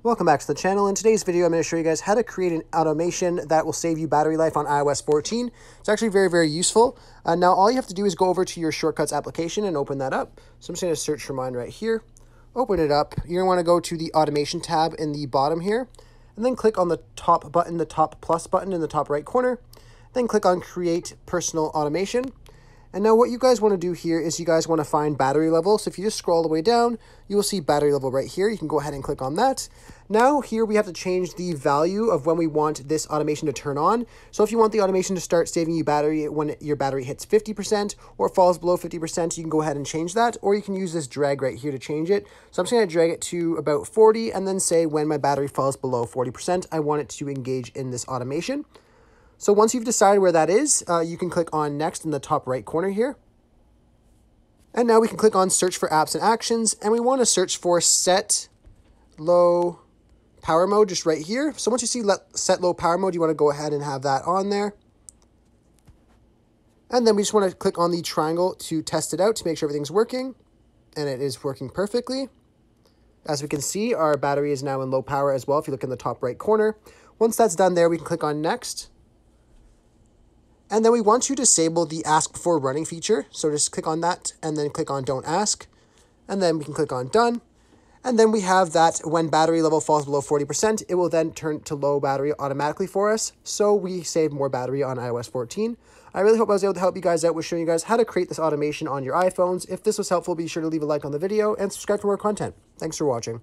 Welcome back to the channel. In today's video, I'm going to show you guys how to create an automation that will save you battery life on iOS 14. It's actually very useful. Now, all you have to do is go over to your Shortcuts application and open that up. So I'm just going to search for mine right here. Open it up. You're going to want to go to the Automation tab in the bottom here, and then click on the top button, the top plus button in the top right corner. Then click on Create Personal Automation. And now what you guys want to do here is you guys want to find battery level. So if you just scroll all the way down, you will see battery level right here. You can go ahead and click on that. Now here we have to change the value of when we want this automation to turn on. So if you want the automation to start saving you battery when your battery hits 50% or falls below 50%, you can go ahead and change that, or you can use this drag right here to change it. So I'm just going to drag it to about 40 and then say when my battery falls below 40%, I want it to engage in this automation. So once you've decided where that is, you can click on Next in the top right corner here. And now we can click on Search for Apps and Actions, and we want to search for Set Low Power Mode just right here. So once you see Set Low Power Mode, you want to go ahead and have that on there. And then we just want to click on the triangle to test it out to make sure everything's working. And it is working perfectly. As we can see, our battery is now in low power as well if you look in the top right corner. Once that's done there, we can click on Next. And then we want to disable the Ask Before Running feature. So just click on that and then click on Don't Ask. And then we can click on Done. And then we have that when battery level falls below 40%, it will then turn to low battery automatically for us. So we save more battery on iOS 14. I really hope I was able to help you guys out with showing you guys how to create this automation on your iPhones. If this was helpful, be sure to leave a like on the video and subscribe for more content. Thanks for watching.